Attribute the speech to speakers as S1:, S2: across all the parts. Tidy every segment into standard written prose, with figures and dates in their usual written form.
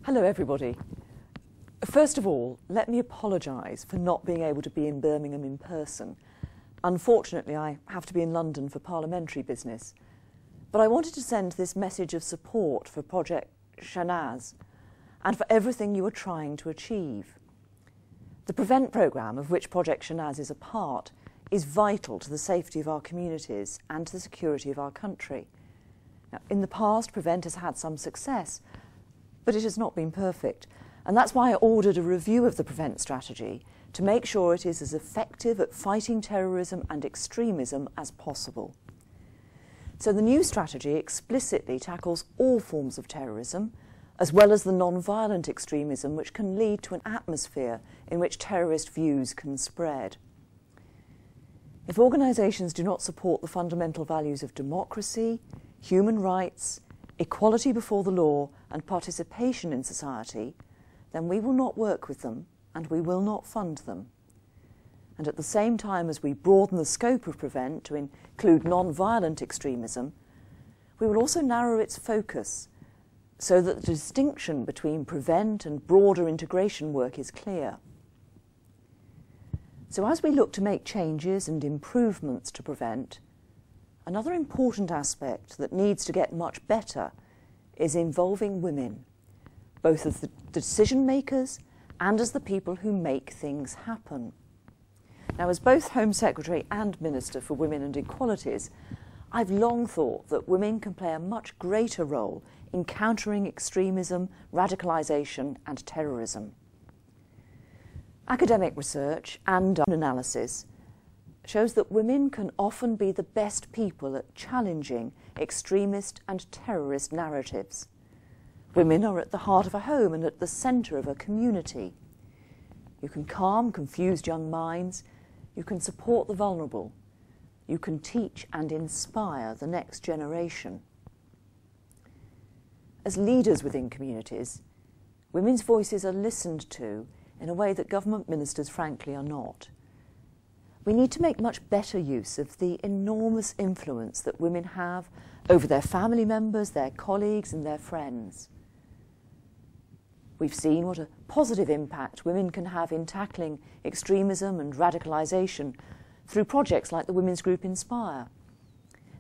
S1: Hello everybody. First of all, let me apologise for not being able to be in Birmingham in person. Unfortunately, I have to be in London for parliamentary business. But I wanted to send this message of support for Project Shanaz and for everything you are trying to achieve. The PREVENT programme, of which Project Shanaz is a part, is vital to the safety of our communities and to the security of our country. Now, in the past, PREVENT has had some success, but it has not been perfect. And that's why I ordered a review of the PREVENT strategy to make sure it is as effective at fighting terrorism and extremism as possible. So the new strategy explicitly tackles all forms of terrorism, as well as the non-violent extremism which can lead to an atmosphere in which terrorist views can spread. If organisations do not support the fundamental values of democracy, human rights, equality before the law and participation in society, then we will not work with them and we will not fund them. And at the same time as we broaden the scope of PREVENT to include non-violent extremism, we will also narrow its focus so that the distinction between PREVENT and broader integration work is clear. So as we look to make changes and improvements to PREVENT, another important aspect that needs to get much better is involving women, both as the decision makers and as the people who make things happen. Now, as both Home Secretary and Minister for Women and Equalities, I've long thought that women can play a much greater role in countering extremism, radicalisation and terrorism. Academic research and analysis shows that women can often be the best people at challenging extremist and terrorist narratives. Women are at the heart of a home and at the centre of a community. You can calm confused young minds, you can support the vulnerable, you can teach and inspire the next generation. As leaders within communities, women's voices are listened to in a way that government ministers frankly are not. We need to make much better use of the enormous influence that women have over their family members, their colleagues and their friends. We've seen what a positive impact women can have in tackling extremism and radicalisation through projects like the women's group Inspire.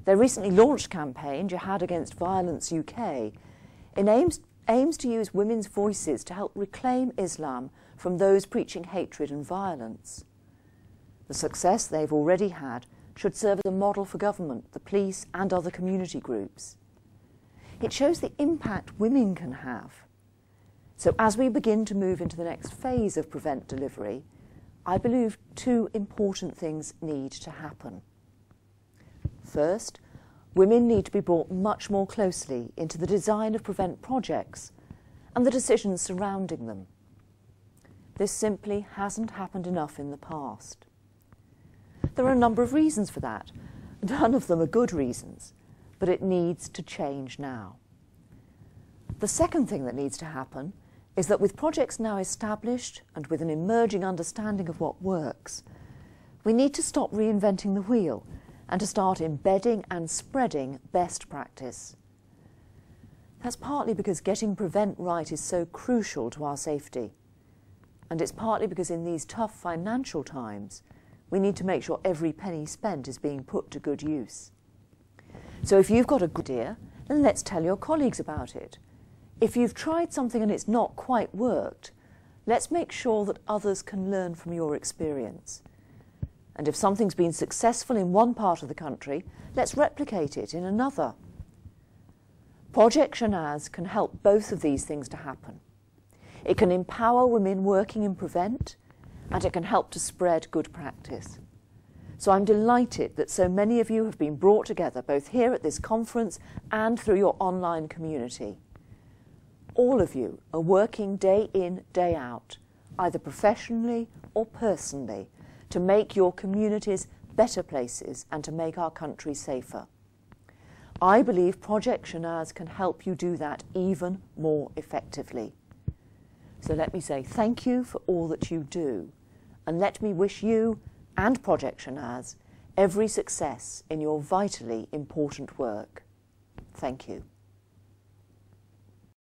S1: Their recently launched campaign, Jihad Against Violence UK, aims to use women's voices to help reclaim Islam from those preaching hatred and violence. The success they've already had should serve as a model for government, the police and other community groups. It shows the impact women can have. So as we begin to move into the next phase of PREVENT delivery, I believe two important things need to happen. First, women need to be brought much more closely into the design of PREVENT projects and the decisions surrounding them. This simply hasn't happened enough in the past. There are a number of reasons for that. None of them are good reasons, but it needs to change now. The second thing that needs to happen is that with projects now established and with an emerging understanding of what works, we need to stop reinventing the wheel and to start embedding and spreading best practice. That's partly because getting PREVENT right is so crucial to our safety, and it's partly because in these tough financial times, we need to make sure every penny spent is being put to good use. So if you've got a good idea, then let's tell your colleagues about it. If you've tried something and it's not quite worked, let's make sure that others can learn from your experience. And if something's been successful in one part of the country, let's replicate it in another. Project Shanaz can help both of these things to happen. It can empower women working in PREVENT, and it can help to spread good practice. So I'm delighted that so many of you have been brought together, both here at this conference and through your online community. All of you are working day in, day out, either professionally or personally, to make your communities better places and to make our country safer. I believe Project Shanaz can help you do that even more effectively. So let me say thank you for all that you do, and let me wish you and Project Shanaz every success in your vitally important work. Thank you.